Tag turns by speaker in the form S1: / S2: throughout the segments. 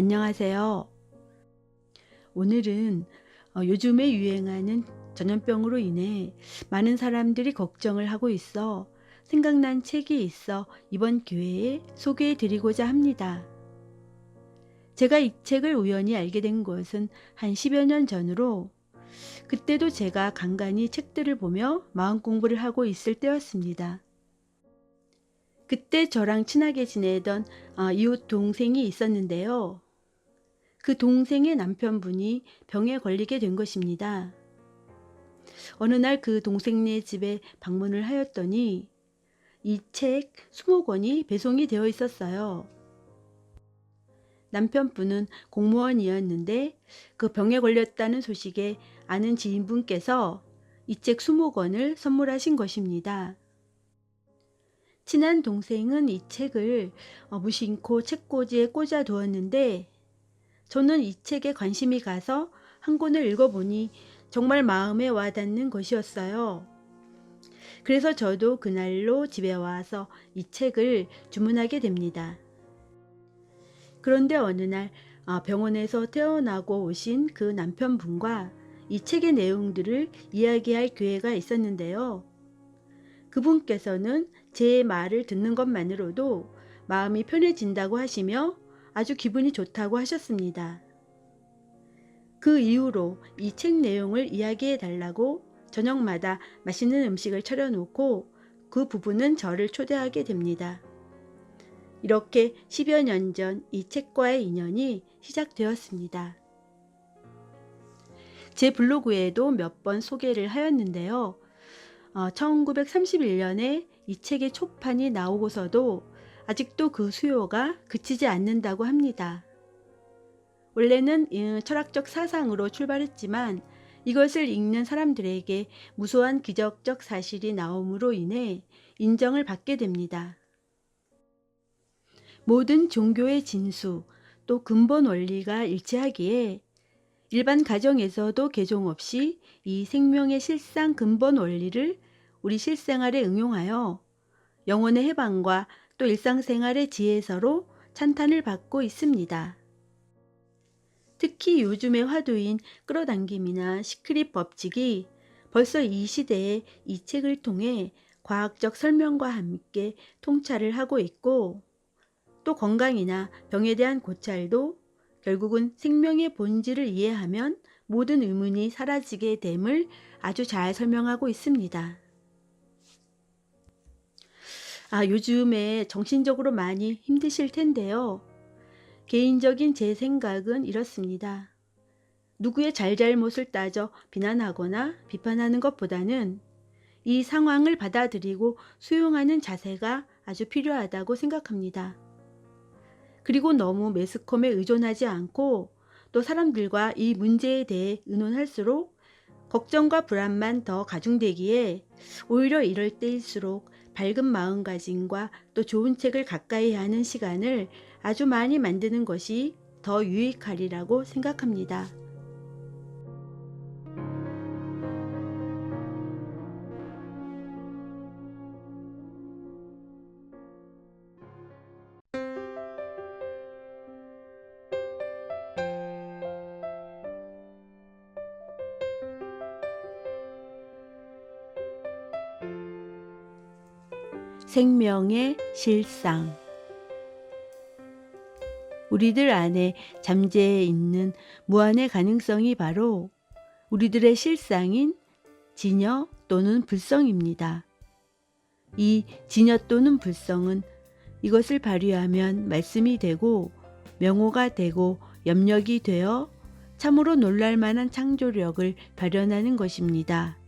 S1: 안녕하세요. 오늘은 요즘에 유행하는 전염병으로 인해 많은 사람들이 걱정을 하고 있어 생각난 책이 있어 이번 기회에 소개해 드리고자 합니다. 제가 이 책을 우연히 알게 된 것은 한 10여 년 전으로 그때도 제가 간간히 책들을 보며 마음 공부를 하고 있을 때였습니다. 그때 저랑 친하게 지내던 이웃 동생이 있었는데요. 그 동생의 남편분이 병에 걸리게 된 것입니다. 어느 날 그 동생네 집에 방문을 하였더니 이 책 20권이 배송이 되어 있었어요. 남편분은 공무원이었는데 그 병에 걸렸다는 소식에 아는 지인분께서 이 책 20권을 선물하신 것입니다. 친한 동생은 이 책을 무심코 책꽂이에 꽂아 두었는데 저는 이 책에 관심이 가서 한 권을 읽어보니 정말 마음에 와닿는 것이었어요. 그래서 저도 그날로 집에 와서 이 책을 주문하게 됩니다. 그런데 어느 날 병원에서 퇴원하고 오신 그 남편분과 이 책의 내용들을 이야기할 기회가 있었는데요. 그분께서는 제 말을 듣는 것만으로도 마음이 편해진다고 하시며 아주 기분이 좋다고 하셨습니다. 그 이후로 이 책 내용을 이야기해 달라고 저녁마다 맛있는 음식을 차려놓고 그 부부는 저를 초대하게 됩니다. 이렇게 10여 년 전 이 책과의 인연이 시작되었습니다. 제 블로그에도 몇 번 소개를 하였는데요. 1931년에 이 책의 초판이 나오고서도 아직도 그 수요가 그치지 않는다고 합니다. 원래는 철학적 사상으로 출발했지만 이것을 읽는 사람들에게 무수한 기적적 사실이 나옴으로 인해 인정을 받게 됩니다. 모든 종교의 진수 또 근본 원리가 일치하기에 일반 가정에서도 개종 없이 이 생명의 실상 근본 원리를 우리 실생활에 응용하여 영혼의 해방과 또 일상생활의 지혜서로 찬탄을 받고 있습니다. 특히 요즘의 화두인 끌어당김이나 시크릿 법칙이 벌써 이 시대에 이 책을 통해 과학적 설명과 함께 통찰을 하고 있고 또 건강이나 병에 대한 고찰도 결국은 생명의 본질을 이해하면 모든 의문이 사라지게 됨을 아주 잘 설명하고 있습니다. 요즘에 정신적으로 많이 힘드실 텐데요. 개인적인 제 생각은 이렇습니다. 누구의 잘잘못을 따져 비난하거나 비판하는 것보다는 이 상황을 받아들이고 수용하는 자세가 아주 필요하다고 생각합니다. 그리고 너무 매스컴에 의존하지 않고 또 사람들과 이 문제에 대해 의논할수록 걱정과 불안만 더 가중되기에 오히려 이럴 때일수록 밝은 마음가짐과 또 좋은 책을 가까이 하는 시간을 아주 많이 만드는 것이 더 유익하리라고 생각합니다. 생명의 실상. 우리들 안에 잠재해 있는 무한의 가능성이 바로 우리들의 실상인 진여 또는 불성입니다. 이 진여 또는 불성은 이것을 발휘하면 말씀이 되고 명호가 되고 염력이 되어 참으로 놀랄만한 창조력을 발현하는 것입니다.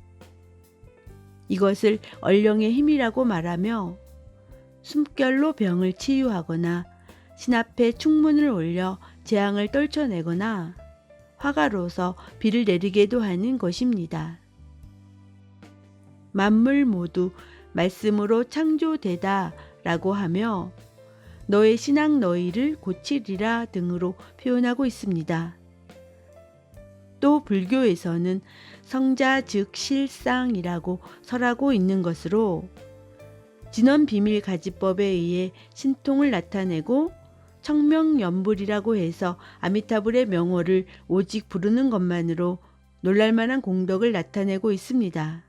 S1: 이것을 얼령의 힘이라고 말하며 숨결로 병을 치유하거나 신 앞에 충문을 올려 재앙을 떨쳐내거나 화가로서 비를 내리게도 하는 것입니다. 만물 모두 말씀으로 창조되다 라고 하며 너의 신앙 너희를 고치리라 등으로 표현하고 있습니다. 또 불교에서는 성자 즉 실상이라고 설하고 있는 것으로 진원 비밀 가지법에 의해 신통을 나타내고 청명연불이라고 해서 아미타불의 명호를 오직 부르는 것만으로 놀랄만한 공덕을 나타내고 있습니다.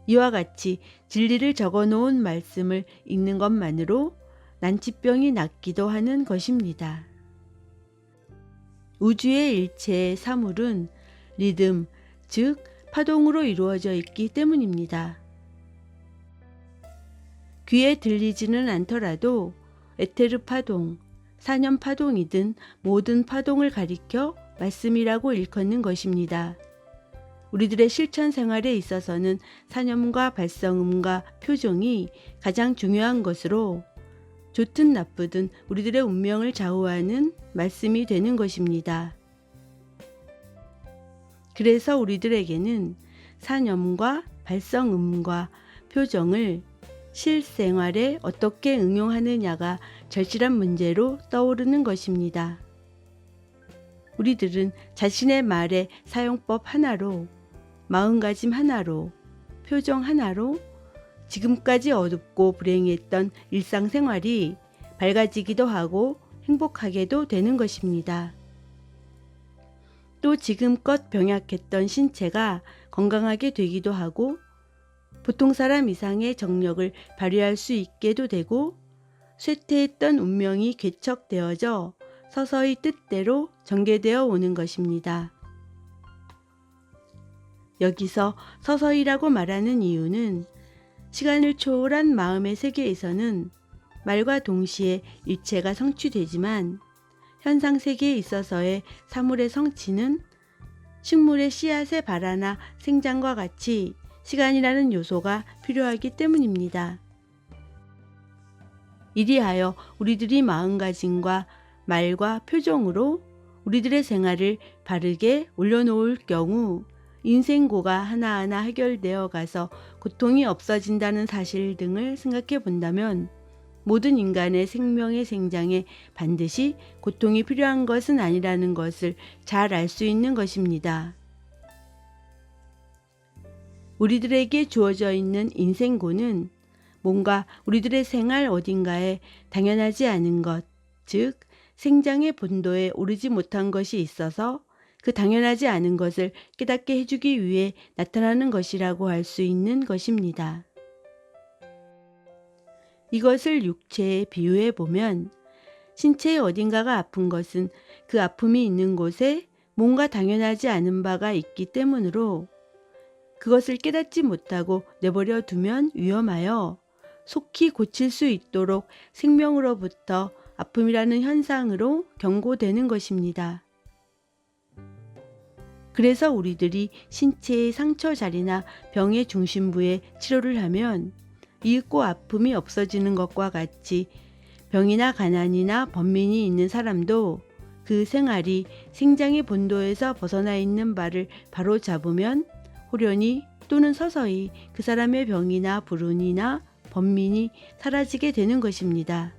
S1: 이와 같이 진리를 적어놓은 말씀을 읽는 것만으로 난치병이 낫기도 하는 것입니다. 우주의 일체의 사물은 리듬, 즉 파동으로 이루어져 있기 때문입니다. 귀에 들리지는 않더라도 에테르 파동, 사념 파동이든 모든 파동을 가리켜 말씀이라고 일컫는 것입니다. 우리들의 실천 생활에 있어서는 사념과 발성음과 표정이 가장 중요한 것으로 좋든 나쁘든 우리들의 운명을 좌우하는 말씀이 되는 것입니다. 그래서 우리들에게는 사념과 발성음과 표정을 실생활에 어떻게 응용하느냐가 절실한 문제로 떠오르는 것입니다. 우리들은 자신의 말의 사용법 하나로, 마음가짐 하나로, 표정 하나로 지금까지 어둡고 불행했던 일상생활이 밝아지기도 하고 행복하게도 되는 것입니다. 또 지금껏 병약했던 신체가 건강하게 되기도 하고 보통 사람 이상의 정력을 발휘할 수 있게도 되고 쇠퇴했던 운명이 개척되어져 서서히 뜻대로 전개되어 오는 것입니다. 여기서 서서히라고 말하는 이유는 시간을 초월한 마음의 세계에서는 말과 동시에 일체가 성취되지만 현상 세계에 있어서의 사물의 성취는 식물의 씨앗의 발화나 생장과 같이 시간이라는 요소가 필요하기 때문입니다. 이리하여 우리들이 마음가짐과 말과 표정으로 우리들의 생활을 바르게 올려놓을 경우 인생고가 하나하나 해결되어 가서 고통이 없어진다는 사실 등을 생각해 본다면 모든 인간의 생명의 생장에 반드시 고통이 필요한 것은 아니라는 것을 잘 알 수 있는 것입니다. 우리들에게 주어져 있는 인생고는 뭔가 우리들의 생활 어딘가에 당연하지 않은 것, 즉 생장의 본도에 오르지 못한 것이 있어서 그 당연하지 않은 것을 깨닫게 해주기 위해 나타나는 것이라고 할 수 있는 것입니다. 이것을 육체에 비유해 보면 신체의 어딘가가 아픈 것은 그 아픔이 있는 곳에 뭔가 당연하지 않은 바가 있기 때문으로 그것을 깨닫지 못하고 내버려 두면 위험하여 속히 고칠 수 있도록 생명으로부터 아픔이라는 현상으로 경고되는 것입니다. 그래서 우리들이 신체의 상처 자리나 병의 중심부에 치료를 하면 이윽고 아픔이 없어지는 것과 같이 병이나 가난이나 번민이 있는 사람도 그 생활이 생장의 본도에서 벗어나 있는 바를 바로 잡으면 호련히 또는 서서히 그 사람의 병이나 불운이나 번민이 사라지게 되는 것입니다.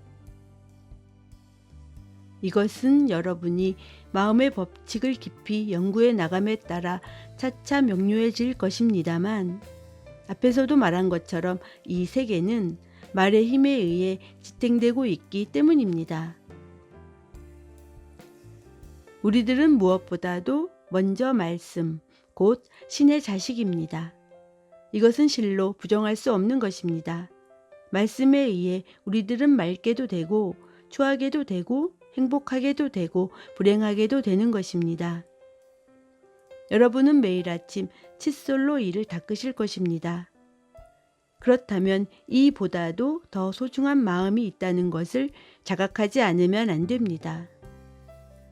S1: 이것은 여러분이 마음의 법칙을 깊이 연구해 나감에 따라 차차 명료해질 것입니다만 앞에서도 말한 것처럼 이 세계는 말의 힘에 의해 지탱되고 있기 때문입니다. 우리들은 무엇보다도 먼저 말씀, 곧 신의 자식입니다. 이것은 실로 부정할 수 없는 것입니다. 말씀에 의해 우리들은 맑게도 되고 추하게도 되고 행복하게도 되고 불행하게도 되는 것입니다. 여러분은 매일 아침 칫솔로 이를 닦으실 것입니다. 그렇다면 이보다도 더 소중한 마음이 있다는 것을 자각하지 않으면 안 됩니다.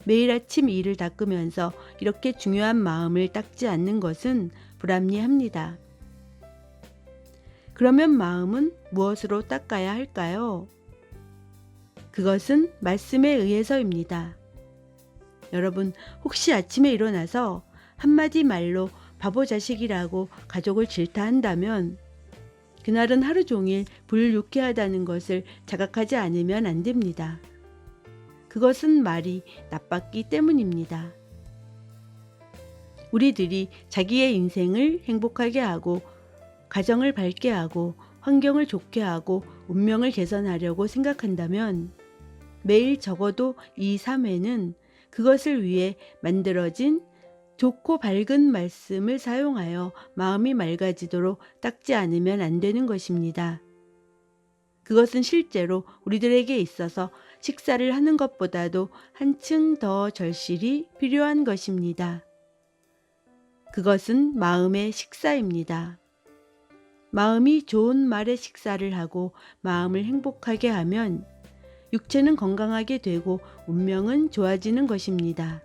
S1: 매일 아침 이를 닦으면서 이렇게 중요한 마음을 닦지 않는 것은 불합리합니다. 그러면 마음은 무엇으로 닦아야 할까요? 그것은 말씀에 의해서입니다. 여러분, 혹시 아침에 일어나서 한마디 말로 바보 자식이라고 가족을 질타한다면 그날은 하루 종일 불유쾌하다는 것을 자각하지 않으면 안 됩니다. 그것은 말이 나빴기 때문입니다. 우리들이 자기의 인생을 행복하게 하고 가정을 밝게 하고 환경을 좋게 하고 운명을 개선하려고 생각한다면 매일 적어도 2, 3회는 그것을 위해 만들어진 좋고 밝은 말씀을 사용하여 마음이 맑아지도록 닦지 않으면 안 되는 것입니다. 그것은 실제로 우리들에게 있어서 식사를 하는 것보다도 한층 더 절실히 필요한 것입니다. 그것은 마음의 식사입니다. 마음이 좋은 말의 식사를 하고 마음을 행복하게 하면 육체는 건강하게 되고 운명은 좋아지는 것입니다.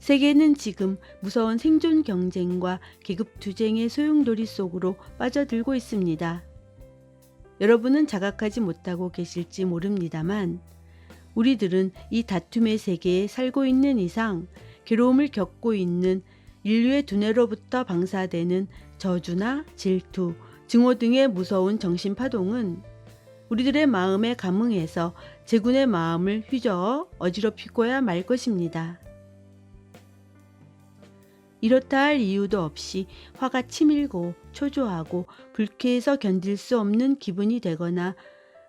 S1: 세계는 지금 무서운 생존 경쟁과 계급 투쟁의 소용돌이 속으로 빠져들고 있습니다. 여러분은 자각하지 못하고 계실지 모릅니다만 우리들은 이 다툼의 세계에 살고 있는 이상 괴로움을 겪고 있는 인류의 두뇌로부터 방사되는 저주나 질투, 증오 등의 무서운 정신파동은 우리들의 마음에 감응해서 제군의 마음을 휘저어 어지럽히고야 말 것입니다. 이렇다 할 이유도 없이 화가 치밀고 초조하고 불쾌해서 견딜 수 없는 기분이 되거나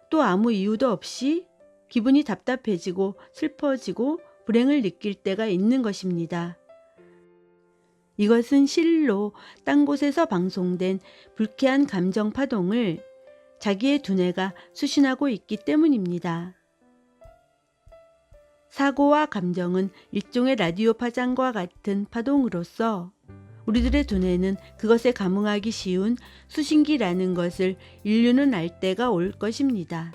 S1: 또 아무 이유도 없이 기분이 답답해지고 슬퍼지고 불행을 느낄 때가 있는 것입니다. 이것은 실로 딴 곳에서 방송된 불쾌한 감정 파동을 자기의 두뇌가 수신하고 있기 때문입니다. 사고와 감정은 일종의 라디오 파장과 같은 파동으로서 우리들의 두뇌는 그것에 감응하기 쉬운 수신기라는 것을 인류는 알 때가 올 것입니다.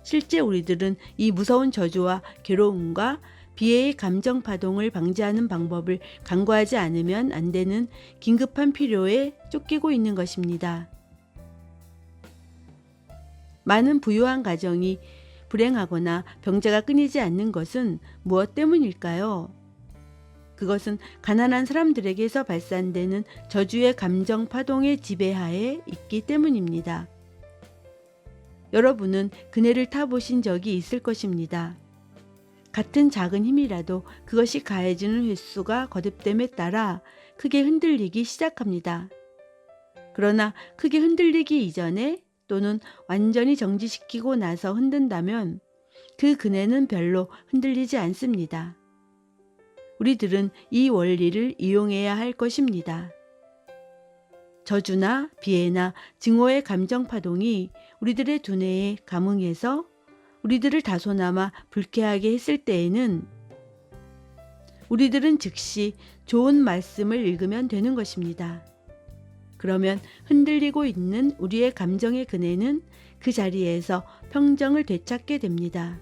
S1: 실제 우리들은 이 무서운 저주와 괴로움과 비애의 감정 파동을 방지하는 방법을 강구하지 않으면 안 되는 긴급한 필요에 쫓기고 있는 것입니다. 많은 부유한 가정이 불행하거나 병자가 끊이지 않는 것은 무엇 때문일까요? 그것은 가난한 사람들에게서 발산되는 저주의 감정 파동의 지배하에 있기 때문입니다. 여러분은 그네를 타보신 적이 있을 것입니다. 같은 작은 힘이라도 그것이 가해지는 횟수가 거듭됨에 따라 크게 흔들리기 시작합니다. 그러나 크게 흔들리기 이전에 또는 완전히 정지시키고 나서 흔든다면 그 그네는 별로 흔들리지 않습니다. 우리들은 이 원리를 이용해야 할 것입니다. 저주나 비애나 증오의 감정 파동이 우리들의 두뇌에 감응해서 우리들을 다소나마 불쾌하게 했을 때에는 우리들은 즉시 좋은 말씀을 읽으면 되는 것입니다. 그러면 흔들리고 있는 우리의 감정의 그네는 그 자리에서 평정을 되찾게 됩니다.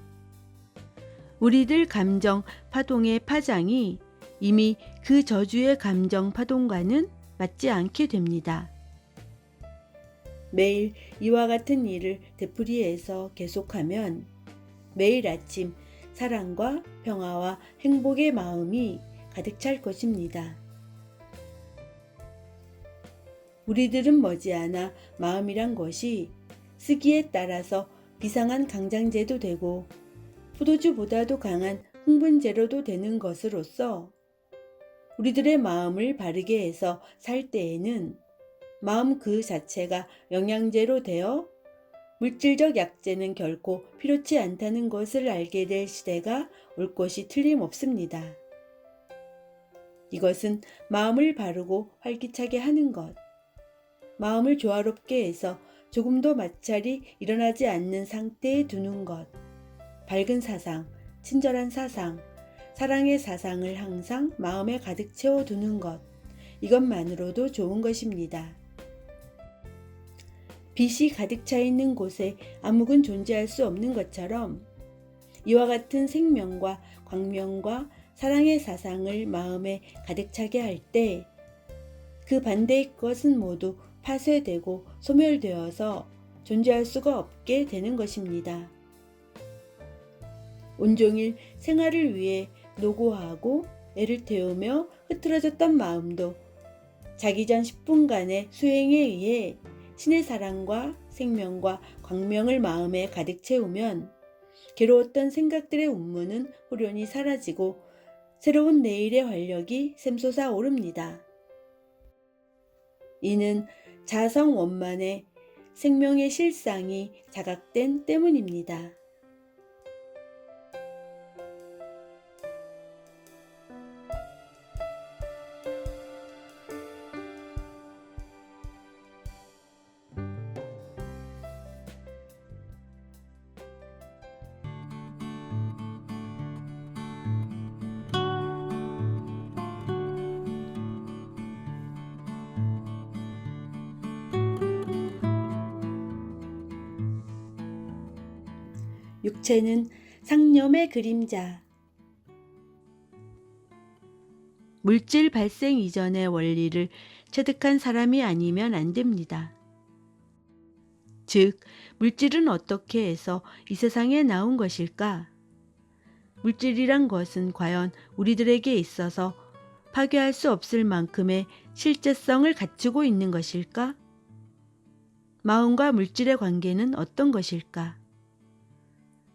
S1: 우리들 감정 파동의 파장이 이미 그 저주의 감정 파동과는 맞지 않게 됩니다. 매일 이와 같은 일을 되풀이해서 계속하면 매일 아침 사랑과 평화와 행복의 마음이 가득 찰 것입니다. 우리들은 머지않아 마음이란 것이 쓰기에 따라서 비상한 강장제도 되고 포도주보다도 강한 흥분제로도 되는 것으로서 우리들의 마음을 바르게 해서 살 때에는 마음 그 자체가 영양제로 되어 물질적 약재는 결코 필요치 않다는 것을 알게 될 시대가 올 것이 틀림없습니다. 이것은 마음을 바르고 활기차게 하는 것, 마음을 조화롭게 해서 조금도 마찰이 일어나지 않는 상태에 두는 것, 밝은 사상, 친절한 사상, 사랑의 사상을 항상 마음에 가득 채워두는 것, 이것만으로도 좋은 것입니다. 빛이 가득 차 있는 곳에 암흑은 존재할 수 없는 것처럼 이와 같은 생명과 광명과 사랑의 사상을 마음에 가득 차게 할 때 그 반대의 것은 모두 파쇄되고 소멸되어서 존재할 수가 없게 되는 것입니다. 온종일 생활을 위해 노고하고 애를 태우며 흐트러졌던 마음도 자기 전 10분간의 수행에 의해 신의 사랑과 생명과 광명을 마음에 가득 채우면 괴로웠던 생각들의 운무는 후련히 사라지고 새로운 내일의 활력이 샘솟아 오릅니다. 이는 자성원만의 생명의 실상이 자각된 때문입니다. 육체는 상념의 그림자. 물질 발생 이전의 원리를 체득한 사람이 아니면 안 됩니다. 즉, 물질은 어떻게 해서 이 세상에 나온 것일까? 물질이란 것은 과연 우리들에게 있어서 파괴할 수 없을 만큼의 실제성을 갖추고 있는 것일까? 마음과 물질의 관계는 어떤 것일까?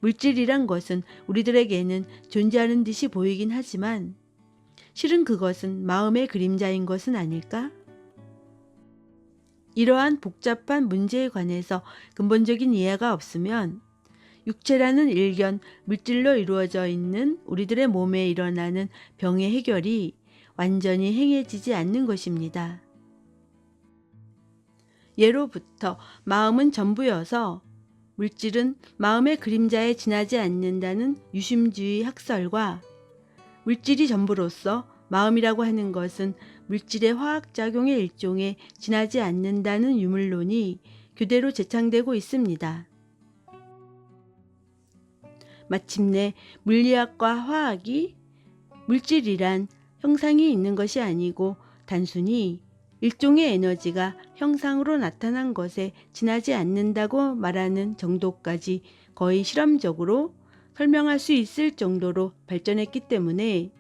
S1: 물질이란 것은 우리들에게는 존재하는 듯이 보이긴 하지만 실은 그것은 마음의 그림자인 것은 아닐까? 이러한 복잡한 문제에 관해서 근본적인 이해가 없으면 육체라는 일견 물질로 이루어져 있는 우리들의 몸에 일어나는 병의 해결이 완전히 행해지지 않는 것입니다. 예로부터 마음은 전부여서 물질은 마음의 그림자에 지나지 않는다는 유심주의 학설과 물질이 전부로서 마음이라고 하는 것은 물질의 화학작용의 일종에 지나지 않는다는 유물론이 교대로 제창되고 있습니다. 마침내 물리학과 화학이 물질이란 형상이 있는 것이 아니고 단순히 일종의 에너지가 형상으로 나타난 것에 지나지 않는다고 말하는 정도까지 거의 실험적으로 설명할 수 있을 정도로 발전했기 때문에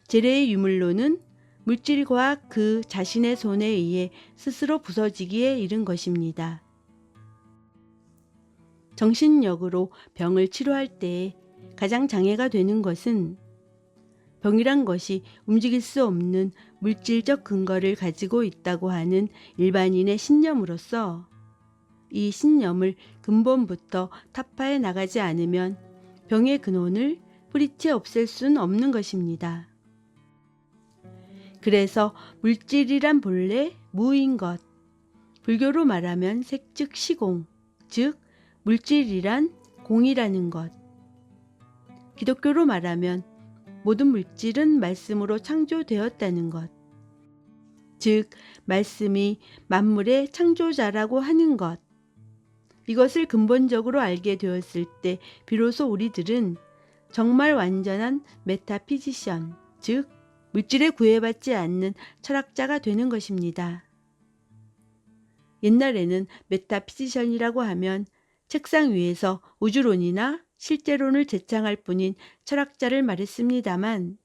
S1: 재래의 유물론은 물질과학 그 자신의 손에 의해 스스로 부서지기에 이른 것입니다. 정신력으로 병을 치료할 때 가장 장애가 되는 것은 병이란 것이 움직일 수 없는 물질적 근거를 가지고 있다고 하는 일반인의 신념으로서 이 신념을 근본부터 타파해 나가지 않으면 병의 근원을 뿌리째 없앨 수는 없는 것입니다. 그래서 물질이란 본래 무인 것, 불교로 말하면 색즉 시공, 즉 물질이란 공이라는 것, 기독교로 말하면 모든 물질은 말씀으로 창조되었다는 것, 즉 말씀이 만물의 창조자라고 하는 것, 이것을 근본적으로 알게 되었을 때 비로소 우리들은 정말 완전한 메타피지션, 즉 물질에 구애받지 않는 철학자가 되는 것입니다. 옛날에는 메타피지션이라고 하면 책상 위에서 우주론이나 실제론을 제창할 뿐인 철학자를 말했습니다만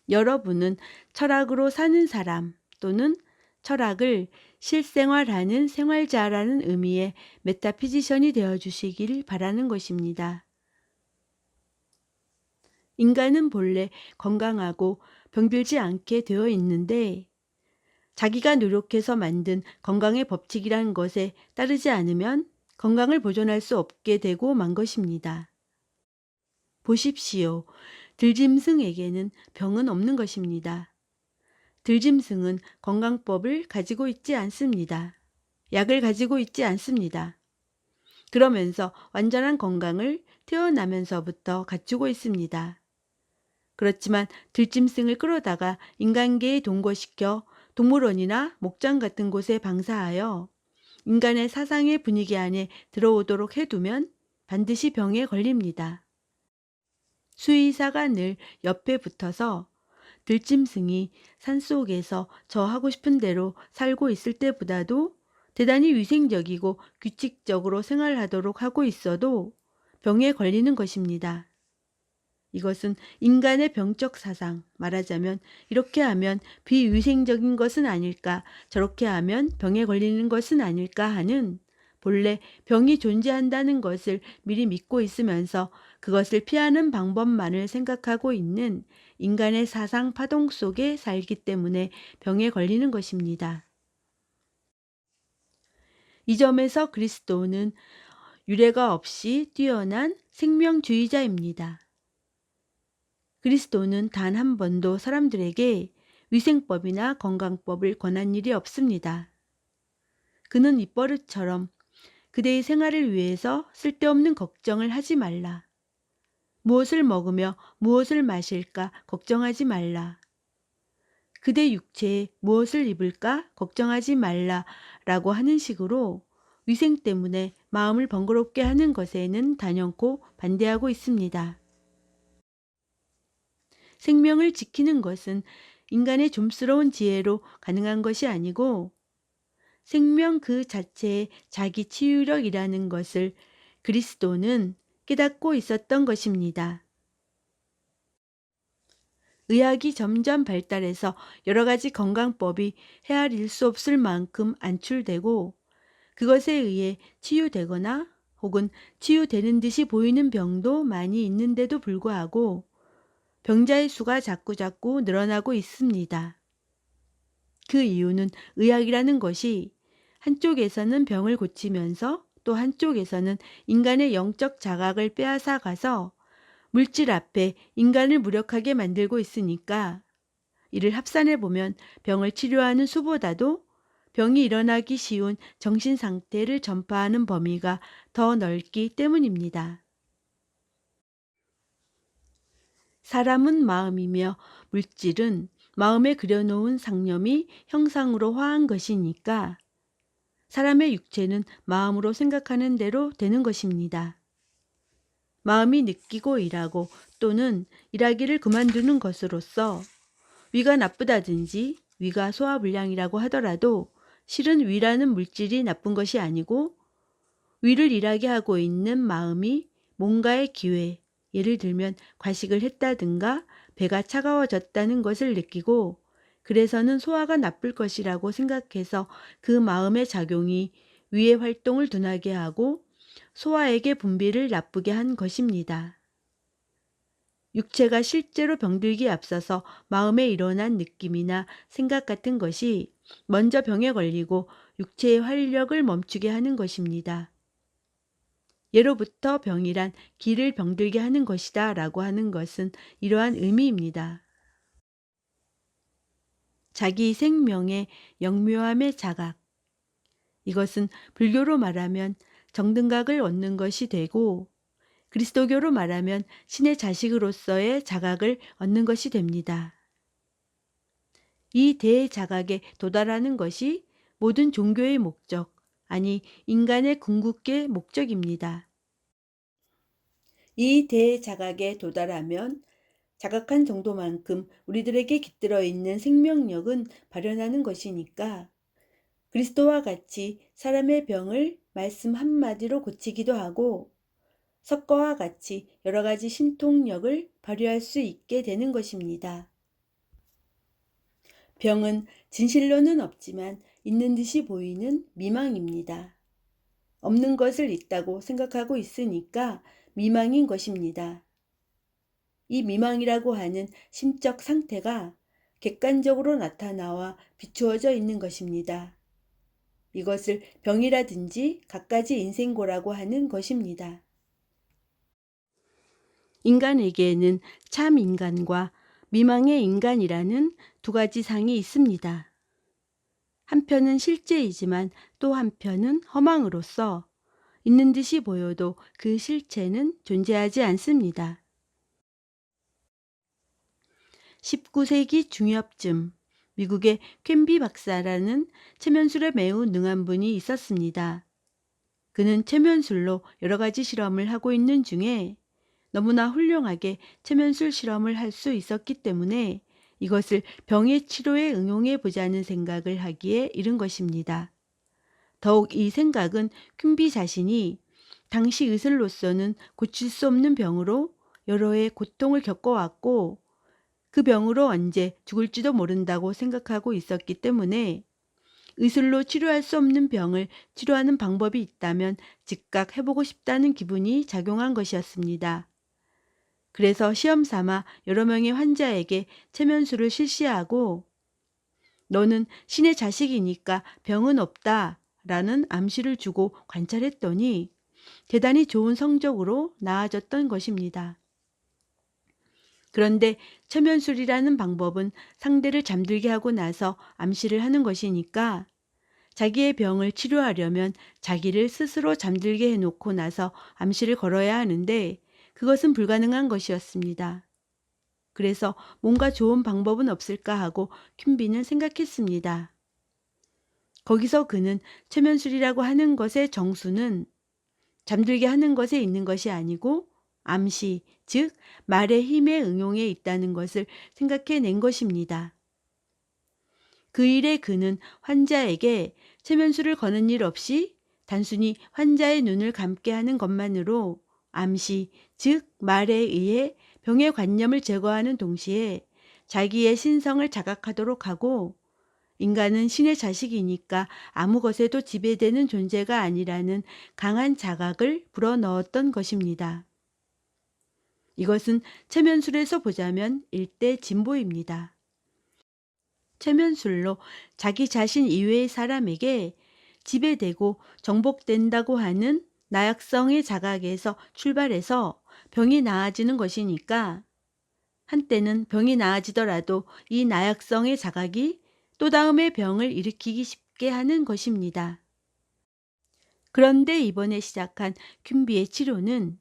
S1: 여러분은 철학으로 사는 사람 또는 철학을 실생활하는 생활자라는 의미의 메타피지션이 되어주시길 바라는 것입니다. 인간은 본래 건강하고 병들지 않게 되어 있는데 자기가 노력해서 만든 건강의 법칙이라는 것에 따르지 않으면 건강을 보존할 수 없게 되고 만 것입니다. 보십시오. 들짐승에게는 병은 없는 것입니다. 들짐승은 건강법을 가지고 있지 않습니다. 약을 가지고 있지 않습니다. 그러면서 완전한 건강을 태어나면서부터 갖추고 있습니다. 그렇지만 들짐승을 끌어다가 인간계에 동거시켜 동물원이나 목장 같은 곳에 방사하여 인간의 사상의 분위기 안에 들어오도록 해두면 반드시 병에 걸립니다. 수의사가 늘 옆에 붙어서 들짐승이 산속에서 저 하고 싶은 대로 살고 있을 때보다도 대단히 위생적이고 규칙적으로 생활하도록 하고 있어도 병에 걸리는 것입니다. 이것은 인간의 병적 사상, 말하자면 이렇게 하면 비위생적인 것은 아닐까, 저렇게 하면 병에 걸리는 것은 아닐까 하는 본래 병이 존재한다는 것을 미리 믿고 있으면서 그것을 피하는 방법만을 생각하고 있는 인간의 사상 파동 속에 살기 때문에 병에 걸리는 것입니다. 이 점에서 그리스도는 유례가 없이 뛰어난 생명주의자입니다. 그리스도는 단 한 번도 사람들에게 위생법이나 건강법을 권한 일이 없습니다. 그는 입버릇처럼 그대의 생활을 위해서 쓸데없는 걱정을 하지 말라. 무엇을 먹으며 무엇을 마실까 걱정하지 말라. 그대 육체에 무엇을 입을까 걱정하지 말라라고 하는 식으로 위생 때문에 마음을 번거롭게 하는 것에는 단연코 반대하고 있습니다. 생명을 지키는 것은 인간의 좀스러운 지혜로 가능한 것이 아니고 생명 그 자체의 자기 치유력이라는 것을 그리스도는 깨닫고 있었던 것입니다. 의학이 점점 발달해서 여러 가지 건강법이 헤아릴 수 없을 만큼 안출되고 그것에 의해 치유되거나 혹은 치유되는 듯이 보이는 병도 많이 있는데도 불구하고 병자의 수가 자꾸자꾸 늘어나고 있습니다. 그 이유는 의학이라는 것이 한쪽에서는 병을 고치면서 또 한쪽에서는 인간의 영적 자각을 빼앗아 가서 물질 앞에 인간을 무력하게 만들고 있으니까 이를 합산해 보면 병을 치료하는 수보다도 병이 일어나기 쉬운 정신 상태를 전파하는 범위가 더 넓기 때문입니다. 사람은 마음이며 물질은 마음에 그려놓은 상념이 형상으로 화한 것이니까 사람의 육체는 마음으로 생각하는 대로 되는 것입니다. 마음이 느끼고 일하고 또는 일하기를 그만두는 것으로서 위가 나쁘다든지 위가 소화불량이라고 하더라도 실은 위라는 물질이 나쁜 것이 아니고 위를 일하게 하고 있는 마음이 뭔가의 기회, 예를 들면 과식을 했다든가 배가 차가워졌다는 것을 느끼고 그래서는 소화가 나쁠 것이라고 생각해서 그 마음의 작용이 위의 활동을 둔하게 하고 소화액의 분비를 나쁘게 한 것입니다. 육체가 실제로 병들기에 앞서서 마음에 일어난 느낌이나 생각 같은 것이 먼저 병에 걸리고 육체의 활력을 멈추게 하는 것입니다. 예로부터 병이란 기를 병들게 하는 것이다 라고 하는 것은 이러한 의미입니다. 자기 생명의 영묘함의 자각. 이것은 불교로 말하면 정등각을 얻는 것이 되고 그리스도교로 말하면 신의 자식으로서의 자각을 얻는 것이 됩니다. 이 대자각에 도달하는 것이 모든 종교의 목적, 아니 인간의 궁극의 목적입니다. 이 대자각에 도달하면 자각한 정도만큼 우리들에게 깃들어 있는 생명력은 발현하는 것이니까 그리스도와 같이 사람의 병을 말씀 한마디로 고치기도 하고 석가와 같이 여러 가지 신통력을 발휘할 수 있게 되는 것입니다. 병은 진실로는 없지만 있는 듯이 보이는 미망입니다. 없는 것을 있다고 생각하고 있으니까 미망인 것입니다. 이 미망이라고 하는 심적 상태가 객관적으로 나타나와 비추어져 있는 것입니다. 이것을 병이라든지 갖가지 인생고라고 하는 것입니다. 인간에게는 참 인간과 미망의 인간이라는 두 가지 상이 있습니다. 한편은 실제이지만 또 한편은 허망으로서 있는 듯이 보여도 그 실체는 존재하지 않습니다. 19세기 중엽쯤 미국의 켐비 박사라는 체면술에 매우 능한 분이 있었습니다. 그는 체면술로 여러 가지 실험을 하고 있는 중에 너무나 훌륭하게 체면술 실험을 할 수 있었기 때문에 이것을 병의 치료에 응용해 보자는 생각을 하기에 이른 것입니다. 더욱 이 생각은 켐비 자신이 당시 의술로서는 고칠 수 없는 병으로 여러 해 고통을 겪어왔고 그 병으로 언제 죽을지도 모른다고 생각하고 있었기 때문에 의술로 치료할 수 없는 병을 치료하는 방법이 있다면 즉각 해보고 싶다는 기분이 작용한 것이었습니다. 그래서 시험 삼아 여러 명의 환자에게 체면술을 실시하고 너는 신의 자식이니까 병은 없다 라는 암시를 주고 관찰했더니 대단히 좋은 성적으로 나아졌던 것입니다. 그런데 최면술이라는 방법은 상대를 잠들게 하고 나서 암시를 하는 것이니까 자기의 병을 치료하려면 자기를 스스로 잠들게 해놓고 나서 암시를 걸어야 하는데 그것은 불가능한 것이었습니다. 그래서 뭔가 좋은 방법은 없을까 하고 퀸비는 생각했습니다. 거기서 그는 최면술이라고 하는 것의 정수는 잠들게 하는 것에 있는 것이 아니고 암시, 즉 말의 힘의 응용에 있다는 것을 생각해낸 것입니다. 그 일에 그는 환자에게 최면술을 거는 일 없이 단순히 환자의 눈을 감게 하는 것만으로 암시, 즉 말에 의해 병의 관념을 제거하는 동시에 자기의 신성을 자각하도록 하고 인간은 신의 자식이니까 아무 것에도 지배되는 존재가 아니라는 강한 자각을 불어넣었던 것입니다. 이것은 최면술에서 보자면 일대 진보입니다. 최면술로 자기 자신 이외의 사람에게 지배되고 정복된다고 하는 나약성의 자각에서 출발해서 병이 나아지는 것이니까 한때는 병이 나아지더라도 이 나약성의 자각이 또 다음의 병을 일으키기 쉽게 하는 것입니다. 그런데 이번에 시작한 퀸비의 치료는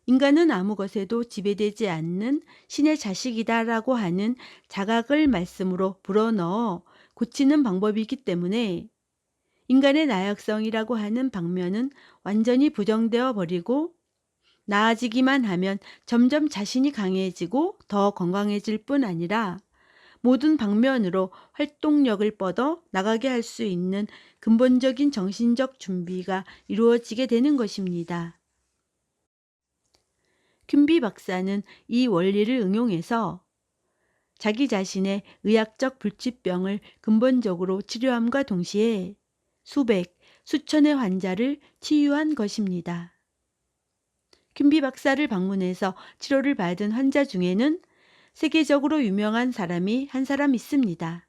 S1: 인간은 아무 것에도 지배되지 않는 신의 자식이다라고 하는 자각을 말씀으로 불어넣어 고치는 방법이기 때문에 인간의 나약성이라고 하는 방면은 완전히 부정되어 버리고 나아지기만 하면 점점 자신이 강해지고 더 건강해질 뿐 아니라 모든 방면으로 활동력을 뻗어 나가게 할 수 있는 근본적인 정신적 준비가 이루어지게 되는 것입니다. 퀸비 박사는 이 원리를 응용해서 자기 자신의 의학적 불치병을 근본적으로 치료함과 동시에 수백, 수천의 환자를 치유한 것입니다. 퀸비 박사를 방문해서 치료를 받은 환자 중에는 세계적으로 유명한 사람이 한 사람 있습니다.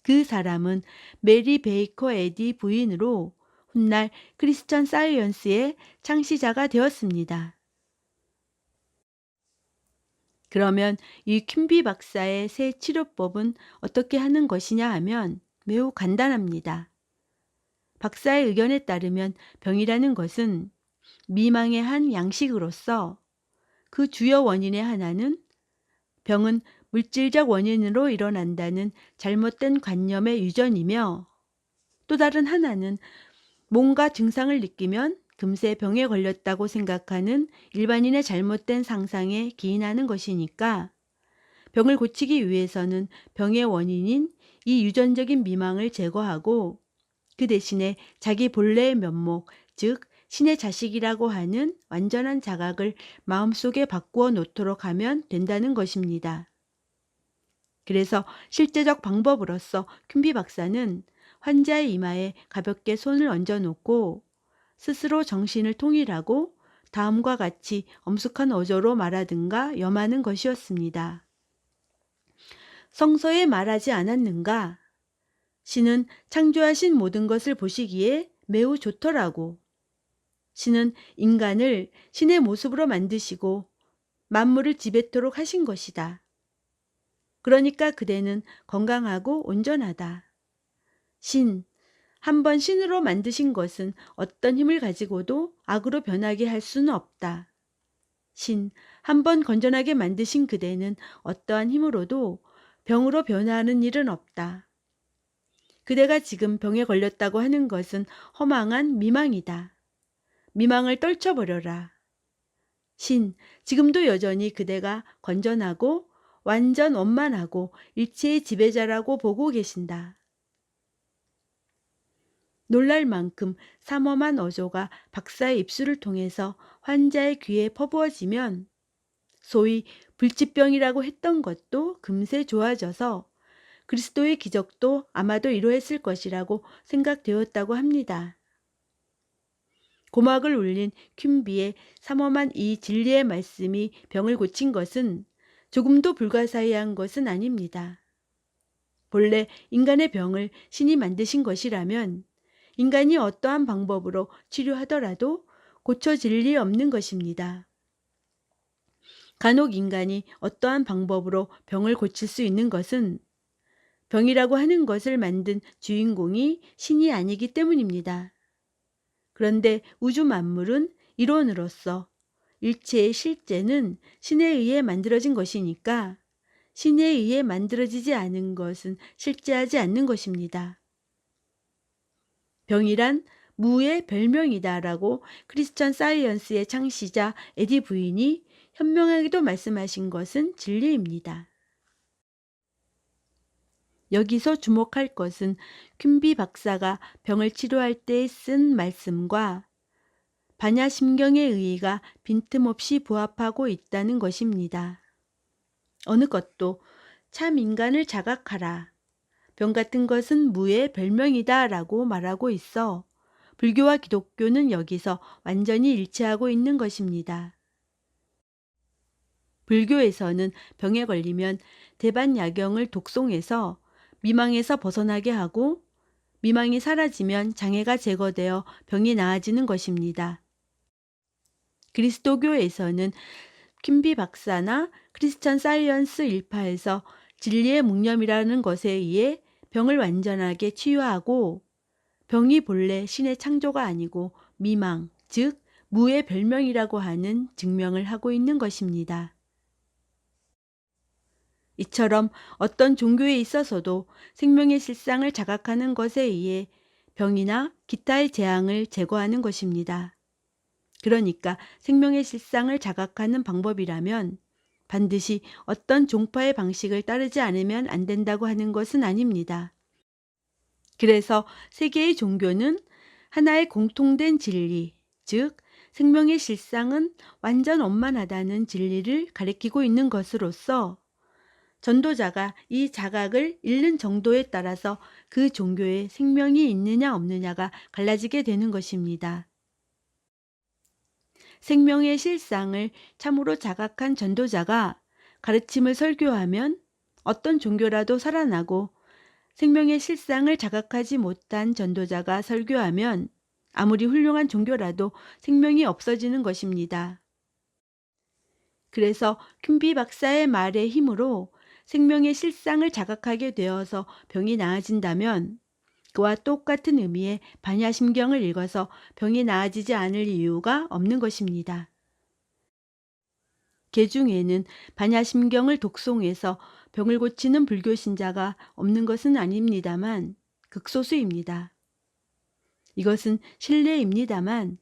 S1: 그 사람은 메리 베이커 에디 부인으로 훗날 크리스천 사이언스의 창시자가 되었습니다. 그러면 이 퀸비 박사의 새 치료법은 어떻게 하는 것이냐 하면 매우 간단합니다. 박사의 의견에 따르면 병이라는 것은 미망의 한 양식으로서 그 주요 원인의 하나는 병은 물질적 원인으로 일어난다는 잘못된 관념의 유전이며 또 다른 하나는 뭔가 증상을 느끼면 금세 병에 걸렸다고 생각하는 일반인의 잘못된 상상에 기인하는 것이니까 병을 고치기 위해서는 병의 원인인 이 유전적인 미망을 제거하고 그 대신에 자기 본래의 면목, 즉 신의 자식이라고 하는 완전한 자각을 마음속에 바꾸어 놓도록 하면 된다는 것입니다. 그래서 실제적 방법으로서 퀸비 박사는 환자의 이마에 가볍게 손을 얹어 놓고 스스로 정신을 통일하고 다음과 같이 엄숙한 어조로 말하든가 염하는 것이었습니다. 성서에 말하지 않았는가? 신은 창조하신 모든 것을 보시기에 매우 좋더라고. 신은 인간을 신의 모습으로 만드시고 만물을 지배토록 하신 것이다. 그러니까 그대는 건강하고 온전하다. 한번 신으로 만드신 것은 어떤 힘을 가지고도 악으로 변하게 할 수는 없다. 한번 건전하게 만드신 그대는 어떠한 힘으로도 병으로 변화하는 일은 없다. 그대가 지금 병에 걸렸다고 하는 것은 허망한 미망이다. 미망을 떨쳐버려라. 지금도 여전히 그대가 건전하고 완전 원만하고 일체의 지배자라고 보고 계신다. 놀랄 만큼 삼엄한 어조가 박사의 입술을 통해서 환자의 귀에 퍼부어지면 소위 불치병이라고 했던 것도 금세 좋아져서 그리스도의 기적도 아마도 이루어졌을 것이라고 생각되었다고 합니다. 고막을 울린 퀸비의 삼엄한 이 진리의 말씀이 병을 고친 것은 조금도 불가사의한 것은 아닙니다. 본래 인간의 병을 신이 만드신 것이라면 인간이 어떠한 방법으로 치료하더라도 고쳐질 리 없는 것입니다. 간혹 인간이 어떠한 방법으로 병을 고칠 수 있는 것은 병이라고 하는 것을 만든 주인공이 신이 아니기 때문입니다. 그런데 우주 만물은 이론으로서 일체의 실제는 신에 의해 만들어진 것이니까 신에 의해 만들어지지 않은 것은 실제하지 않는 것입니다. 병이란 무의 별명이다라고 크리스천 사이언스의 창시자 에디 부인이 현명하게도 말씀하신 것은 진리입니다. 여기서 주목할 것은 퀸비 박사가 병을 치료할 때 쓴 말씀과 반야심경의 의의가 빈틈없이 부합하고 있다는 것입니다. 어느 것도 참 인간을 자각하라. 병 같은 것은 무의 별명이다 라고 말하고 있어 불교와 기독교는 여기서 완전히 일치하고 있는 것입니다. 불교에서는 병에 걸리면 대반야경을 독송해서 미망에서 벗어나게 하고 미망이 사라지면 장애가 제거되어 병이 나아지는 것입니다. 그리스도교에서는 퀸비 박사나 크리스천 사이언스 일파에서 진리의 묵념이라는 것에 의해 병을 완전하게 치유하고 병이 본래 신의 창조가 아니고 미망, 즉 무의 별명이라고 하는 증명을 하고 있는 것입니다. 이처럼 어떤 종교에 있어서도 생명의 실상을 자각하는 것에 의해 병이나 기타의 재앙을 제거하는 것입니다. 그러니까 생명의 실상을 자각하는 방법이라면 반드시 어떤 종파의 방식을 따르지 않으면 안 된다고 하는 것은 아닙니다. 그래서 세계의 종교는 하나의 공통된 진리, 즉 생명의 실상은 완전 원만하다는 진리를 가리키고 있는 것으로서 전도자가 이 자각을 잃는 정도에 따라서 그 종교에 생명이 있느냐 없느냐가 갈라지게 되는 것입니다. 생명의 실상을 참으로 자각한 전도자가 가르침을 설교하면 어떤 종교라도 살아나고 생명의 실상을 자각하지 못한 전도자가 설교하면 아무리 훌륭한 종교라도 생명이 없어지는 것입니다. 그래서 퀸비 박사의 말의 힘으로 생명의 실상을 자각하게 되어서 병이 나아진다면 그와 똑같은 의미의 반야심경을 읽어서 병이 나아지지 않을 이유가 없는 것입니다. 개중에는 반야심경을 독송해서 병을 고치는 불교 신자가 없는 것은 아닙니다만 극소수입니다. 이것은 신뢰입니다만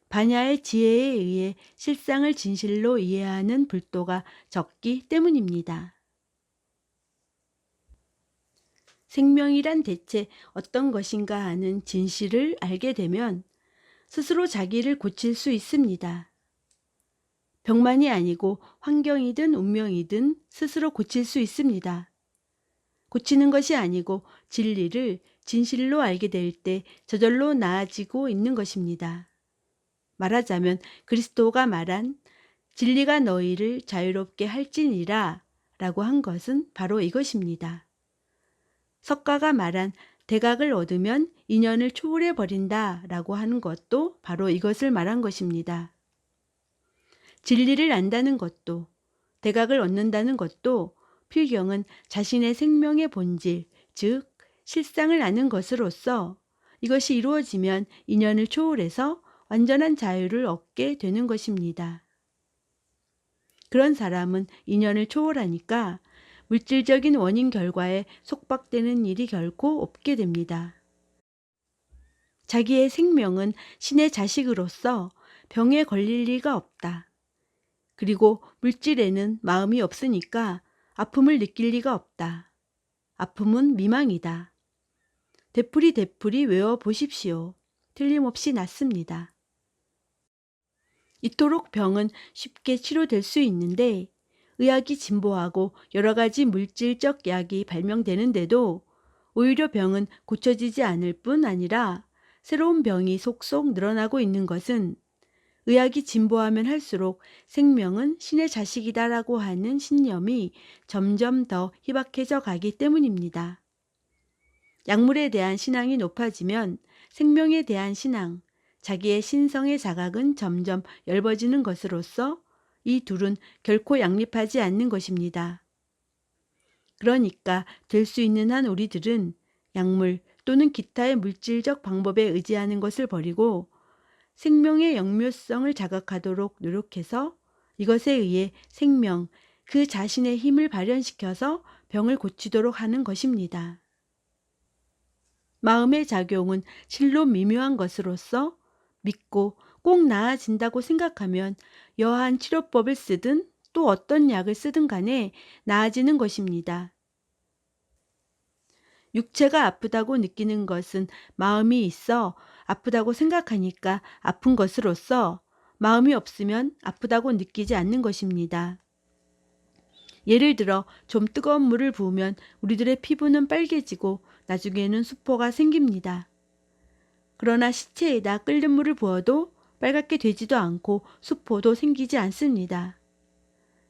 S1: 반야의 지혜에 의해 실상을 진실로 이해하는 불도가 적기 때문입니다. 생명이란 대체 어떤 것인가 하는 진실을 알게 되면 스스로 자기를 고칠 수 있습니다. 병만이 아니고 환경이든 운명이든 스스로 고칠 수 있습니다. 고치는 것이 아니고 진리를 진실로 알게 될 때 저절로 나아지고 있는 것입니다. 말하자면 그리스도가 말한 진리가 너희를 자유롭게 할지니라 라고 한 것은 바로 이것입니다. 석가가 말한 대각을 얻으면 인연을 초월해 버린다 라고 하는 것도 바로 이것을 말한 것입니다. 진리를 안다는 것도 대각을 얻는다는 것도 필경은 자신의 생명의 본질, 즉 실상을 아는 것으로서 이것이 이루어지면 인연을 초월해서 완전한 자유를 얻게 되는 것입니다. 그런 사람은 인연을 초월하니까 물질적인 원인 결과에 속박되는 일이 결코 없게 됩니다. 자기의 생명은 신의 자식으로서 병에 걸릴 리가 없다. 그리고 물질에는 마음이 없으니까 아픔을 느낄 리가 없다. 아픔은 미망이다. 되풀이 외워보십시오. 틀림없이 낫습니다. 이토록 병은 쉽게 치료될 수 있는데 의학이 진보하고 여러 가지 물질적 약이 발명되는데도 오히려 병은 고쳐지지 않을 뿐 아니라 새로운 병이 속속 늘어나고 있는 것은 의학이 진보하면 할수록 생명은 신의 자식이다라고 하는 신념이 점점 더 희박해져 가기 때문입니다. 약물에 대한 신앙이 높아지면 생명에 대한 신앙, 자기의 신성의 자각은 점점 엷어지는 것으로서 이 둘은 결코 양립하지 않는 것입니다. 그러니까 될 수 있는 한 우리들은 약물 또는 기타의 물질적 방법에 의지하는 것을 버리고 생명의 영묘성을 자각하도록 노력해서 이것에 의해 생명, 그 자신의 힘을 발현시켜서 병을 고치도록 하는 것입니다. 마음의 작용은 실로 미묘한 것으로서 믿고 꼭 나아진다고 생각하면 여하한 치료법을 쓰든 또 어떤 약을 쓰든 간에 나아지는 것입니다. 육체가 아프다고 느끼는 것은 마음이 있어 아프다고 생각하니까 아픈 것으로서 마음이 없으면 아프다고 느끼지 않는 것입니다. 예를 들어 좀 뜨거운 물을 부으면 우리들의 피부는 빨개지고 나중에는 수포가 생깁니다. 그러나 시체에다 끓는 물을 부어도 빨갛게 되지도 않고 수포도 생기지 않습니다.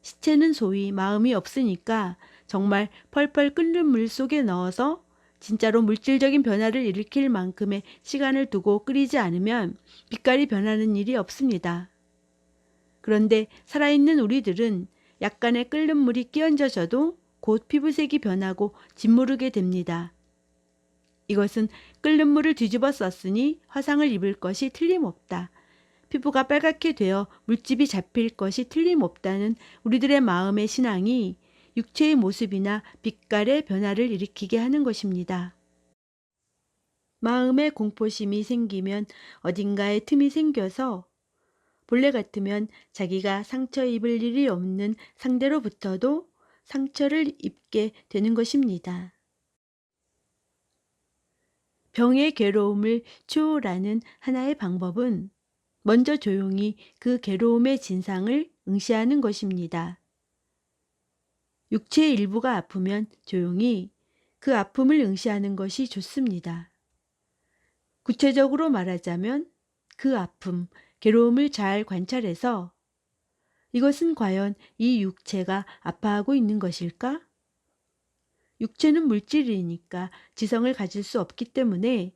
S1: 시체는 소위 마음이 없으니까 정말 펄펄 끓는 물 속에 넣어서 진짜로 물질적인 변화를 일으킬 만큼의 시간을 두고 끓이지 않으면 빛깔이 변하는 일이 없습니다. 그런데 살아있는 우리들은 약간의 끓는 물이 끼얹어져도 곧 피부색이 변하고 짓무르게 됩니다. 이것은 끓는 물을 뒤집어 썼으니 화상을 입을 것이 틀림없다. 피부가 빨갛게 되어 물집이 잡힐 것이 틀림없다는 우리들의 마음의 신앙이 육체의 모습이나 빛깔의 변화를 일으키게 하는 것입니다. 마음의 공포심이 생기면 어딘가에 틈이 생겨서 본래 같으면 자기가 상처 입을 일이 없는 상대로부터도 상처를 입게 되는 것입니다. 병의 괴로움을 추월하는 하나의 방법은 먼저 조용히 그 괴로움의 진상을 응시하는 것입니다. 육체의 일부가 아프면 조용히 그 아픔을 응시하는 것이 좋습니다. 구체적으로 말하자면 그 아픔, 괴로움을 잘 관찰해서 이것은 과연 이 육체가 아파하고 있는 것일까? 육체는 물질이니까 지성을 가질 수 없기 때문에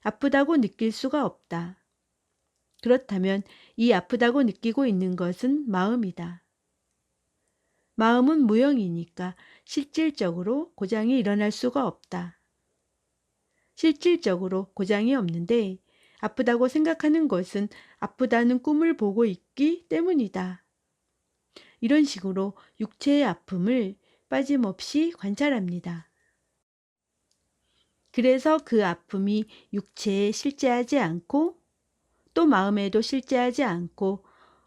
S1: 아프다고 느낄 수가 없다. 그렇다면 이 아프다고 느끼고 있는 것은 마음이다. 마음은 무형이니까 실질적으로 고장이 일어날 수가 없다. 실질적으로 고장이 없는데 아프다고 생각하는 것은 아프다는 꿈을 보고 있기 때문이다. 이런 식으로 육체의 아픔을 빠짐없이 관찰합니다. 그래서 그 아픔이 육체에 실제하지 않고 또 마음에도 실제하지 않고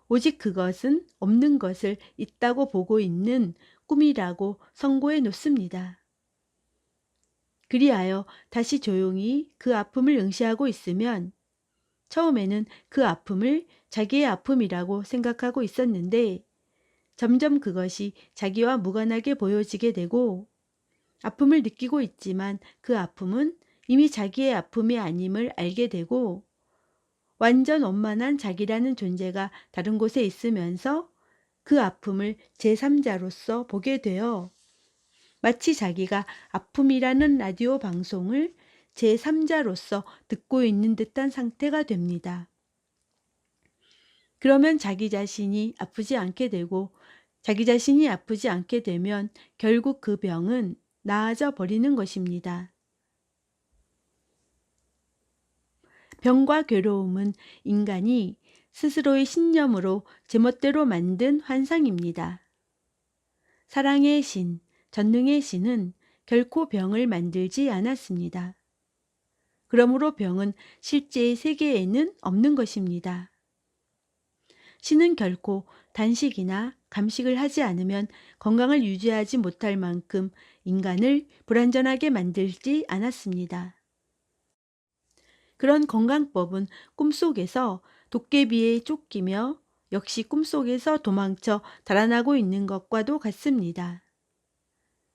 S1: 오직 그것은 없는 것을 있다고 보고 있는 꿈이라고 선고해 놓습니다. 그리하여 다시 조용히 그 아픔을 응시하고 있으면 처음에는 그 아픔을 자기의 아픔이라고 생각하고 있었는데 점점 그것이 자기와 무관하게 보여지게 되고 아픔을 느끼고 있지만 그 아픔은 이미 자기의 아픔이 아님을 알게 되고 완전 원만한 자기라는 존재가 다른 곳에 있으면서 그 아픔을 제3자로서 보게 되어 마치 자기가 아픔이라는 라디오 방송을 제3자로서 듣고 있는 듯한 상태가 됩니다. 그러면 자기 자신이 아프지 않게 되고 자기 자신이 아프지 않게 되면 결국 그 병은 나아져 버리는 것입니다. 병과 괴로움은 인간이 스스로의 신념으로 제멋대로 만든 환상입니다. 사랑의 신, 전능의 신은 결코 병을 만들지 않았습니다. 그러므로 병은 실제의 세계에는 없는 것입니다. 신은 결코 단식이나 감식을 하지 않으면 건강을 유지하지 못할 만큼 인간을 불완전하게 만들지 않았습니다. 그런 건강법은 꿈속에서 도깨비에 쫓기며 역시 꿈속에서 도망쳐 달아나고 있는 것과도 같습니다.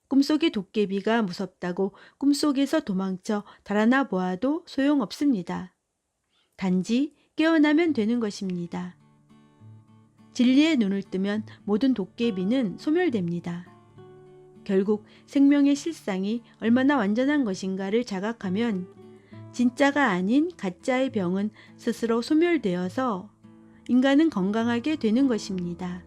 S1: 꿈속의 도깨비가 무섭다고 꿈속에서 도망쳐 달아나 보아도 소용없습니다. 단지 깨어나면 되는 것입니다. 진리의 눈을 뜨면 모든 도깨비는 소멸됩니다. 결국 생명의 실상이 얼마나 완전한 것인가를 자각하면 진짜가 아닌 가짜의 병은 스스로 소멸되어서 인간은 건강하게 되는 것입니다.